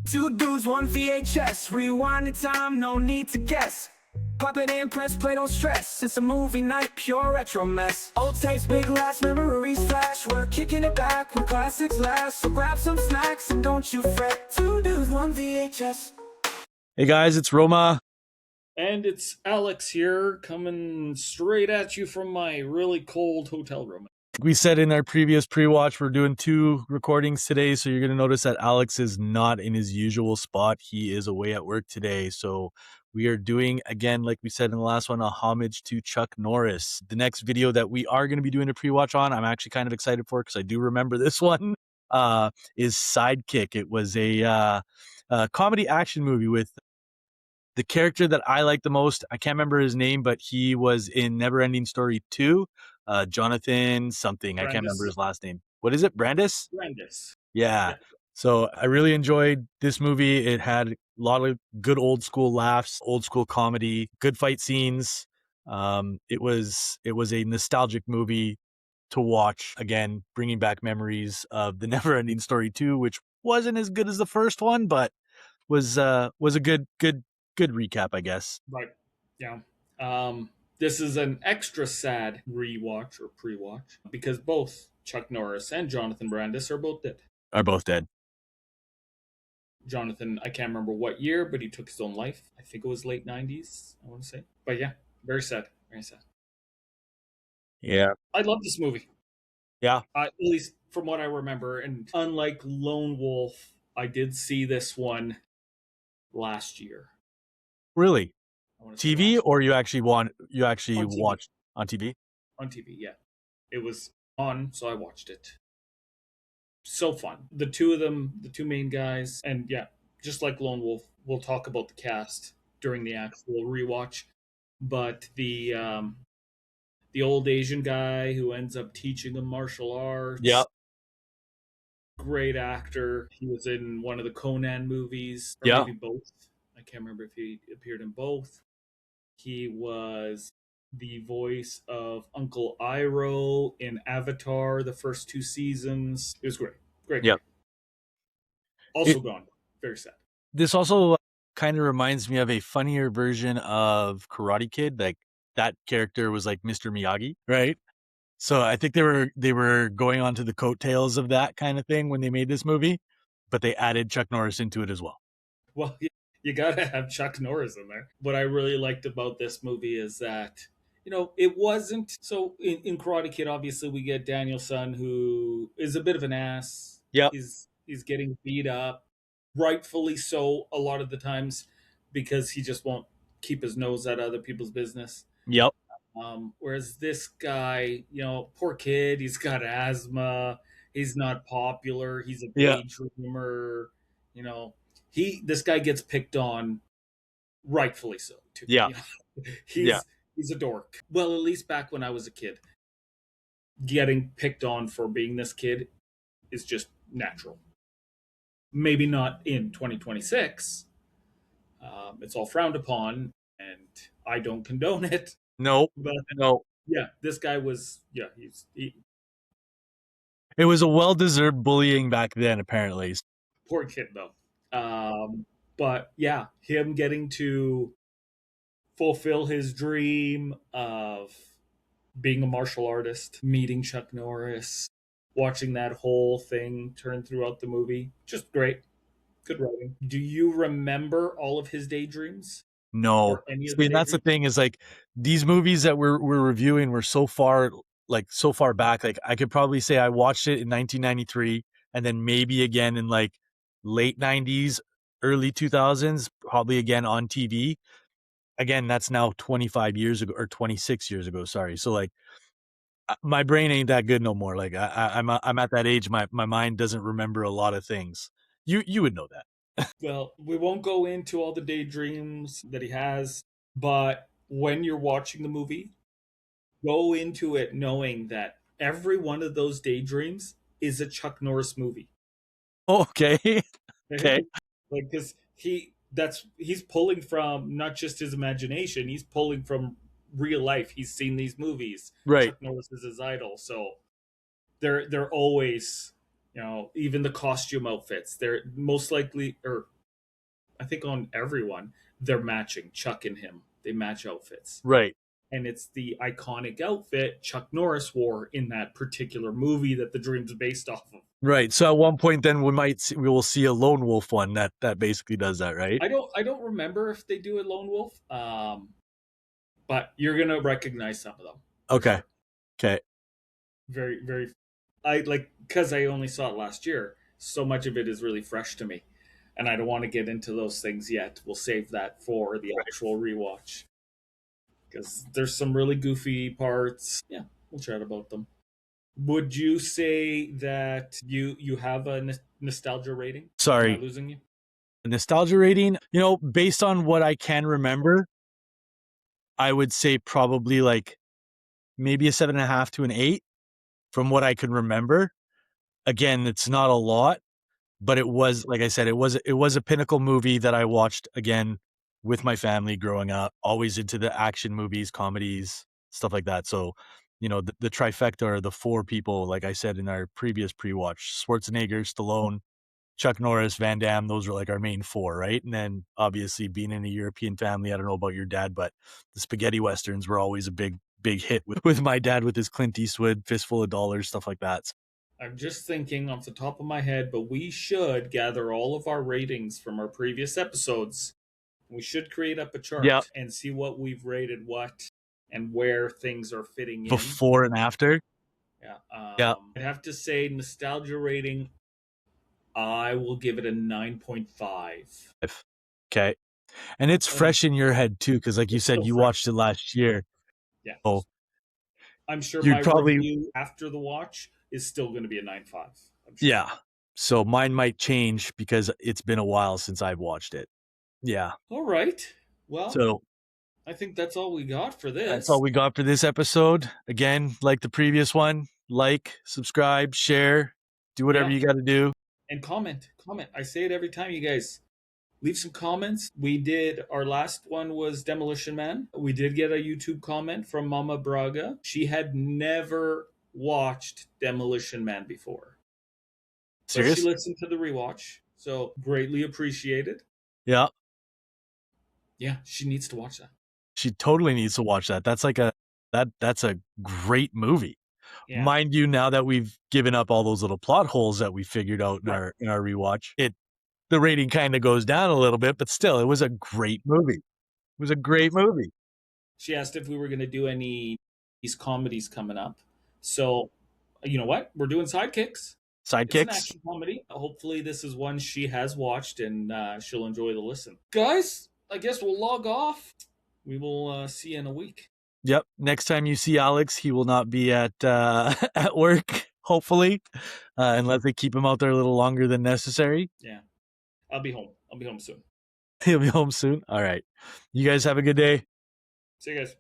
Two dudes, one VHS. Rewind the time, no need to guess. Pop it in, press play, don't stress. It's a movie night, pure retro mess. Old tapes, big last memories flash. We're kicking it back when classics last. So grab some snacks and don't you fret. Two dudes, one VHS. Hey guys, it's Roma. And it's Alex here, coming straight at you from my really cold hotel room. We said in our previous pre-watch, we're doing 2 recordings today, so you're going to notice that Alex is not in his usual spot. He is away at work today, so we are doing, again, like we said in the last one, a homage to Chuck Norris. The next video that we are going to be doing a pre-watch on, I'm actually kind of excited for because I do remember this one, is Sidekick. It was a comedy action movie with the character that I like the most. I can't remember his name, but he was in Neverending Story 2. Jonathan something. Brandis. I can't remember his last name. What is it? Brandis? Brandis. Yeah. So I really enjoyed this movie. It had a lot of good old school laughs, old school comedy, good fight scenes. It was a nostalgic movie to watch. Again, bringing back memories of the Neverending Story 2, which wasn't as good as the first one, but was a good recap, I guess. Right. Yeah. This is an extra sad rewatch or pre-watch because both Chuck Norris and Jonathan Brandis are both dead. Are both dead. Jonathan, I can't remember what year, but he took his own life. I think it was late 90s, I want to say. But yeah, very sad. Very sad. Yeah. I love this movie. Yeah. At least from what I remember. And unlike Lone Wolf, I did see this one last year. Really? TV, or you actually watched on TV? On TV, yeah. It was on, so I watched it. So fun. The two of them, the two main guys, and yeah, just like Lone Wolf, we'll talk about the cast during the actual rewatch. But the old Asian guy who ends up teaching them martial arts. Yeah. Great actor. He was in one of the Conan movies. Or maybe both. I can't remember if he appeared in both. He was the voice of Uncle Iroh in Avatar, the first 2 seasons. It was great. Great. Yep. Also gone. Very sad. This also kind of reminds me of a funnier version of Karate Kid. Like that character was like Mr. Miyagi, right? So I think they were going on to the coattails of that kind of thing when they made this movie, but they added Chuck Norris into it as well. Well, you gotta have Chuck Norris in there. What I really liked about this movie is that, it wasn't so in Karate Kid. Obviously, we get Daniel-san, who is a bit of an ass. Yep. He's getting beat up, rightfully so. A lot of the times, because he just won't keep his nose out of other people's business. Yep. Whereas this guy, poor kid, he's got asthma. He's not popular. He's a daydreamer. This guy gets picked on, rightfully so, too. Yeah. He's a dork. Well, at least back when I was a kid, getting picked on for being this kid is just natural. Maybe not in 2026. It's all frowned upon, and I don't condone it. No. But no. Yeah, this guy was. Yeah, It was a well-deserved bullying back then, apparently. Poor kid, though. But yeah, him getting to fulfill his dream of being a martial artist, meeting Chuck Norris, watching that whole thing turn throughout the movie, just great. Good writing. Do you remember all of his daydreams? No. That's the thing is like these movies that we're reviewing were so far back. Like I could probably say I watched it in 1993 and then maybe again in like late 90s, early 2000s, probably again on TV. Again, that's now 25 years ago or 26 years ago. Sorry. So like my brain ain't that good no more. Like I'm at that age. My mind doesn't remember a lot of things. You would know that. Well, we won't go into all the daydreams that he has, but when you're watching the movie, go into it knowing that every one of those daydreams is a Chuck Norris movie. Okay. Okay. Like, because he's pulling from not just his imagination, he's pulling from real life. He's seen these movies. Right. Chuck Norris is his idol, so they're always, even the costume outfits. They're most likely, or I think on everyone, they're matching Chuck and him. They match outfits. Right. And it's the iconic outfit Chuck Norris wore in that particular movie that the dream's based off of. Right. So at one point, then we will see a lone wolf one that basically does that, right? I don't remember if they do a lone wolf, but you're gonna recognize some of them. Okay. Sure. Okay. Very very. I like because I only saw it last year. So much of it is really fresh to me, and I don't want to get into those things yet. We'll save that for the actual rewatch because there's some really goofy parts. Yeah, we'll chat about them. Would you say that you have a nostalgia rating? Am I Sorry. losing you? Nostalgia rating, based on what I can remember, I would say probably like maybe a 7.5 to an 8 from what I can remember. Again, it's not a lot, but it was, like I said, it was a pinnacle movie that I watched again with my family growing up, always into the action movies, comedies, stuff like that. So, the trifecta are the four people, like I said in our previous pre-watch: Schwarzenegger, Stallone, Chuck Norris, Van Damme. Those are like our main four, right? And then obviously being in a European family, I don't know about your dad, but the spaghetti westerns were always a big hit with my dad with his Clint Eastwood, Fistful of Dollars, stuff like that. I'm just thinking off the top of my head, but we should gather all of our ratings from our previous episodes. We should create up a chart Yeah. and see what we've rated what and where things are fitting in. Before and after. Yeah. Yeah. I'd have to say nostalgia rating, I will give it a 9.5. Okay. And it's fresh in your head too, because like you said, you watched it last year. Yeah. Oh, I'm sure you'd my probably review after the watch is still going to be a 9.5. Sure. Yeah. So mine might change because it's been a while since I've watched it. Yeah. All right. Well, So I think that's all we got for this. that's all we got for this episode. Again, like the previous one, like, subscribe, share, do whatever you got to do. And comment. I say it every time, you guys. Leave some comments. We did, our last one was Demolition Man. We did get a YouTube comment from Mama Braga. She had never watched Demolition Man before. Serious? But she listened to the rewatch, so greatly appreciated. Yeah. Yeah, she needs to watch that. She totally needs to watch that. That's like that's a great movie. Yeah. Mind you, now that we've given up all those little plot holes that we figured out in our rewatch, the rating kind of goes down a little bit, but still, it was a great movie. It was a great movie. She asked if we were going to do any these comedies coming up. So, you know what? We're doing Sidekicks. It's an Sidekicks. action comedy. Hopefully, this is one she has watched and she'll enjoy the listen. Guys, I guess we'll log off. We will see you in a week. Yep. Next time you see Alex, he will not be at at work, hopefully, unless they keep him out there a little longer than necessary. Yeah. I'll be home. I'll be home soon. He'll be home soon. All right. You guys have a good day. See you guys.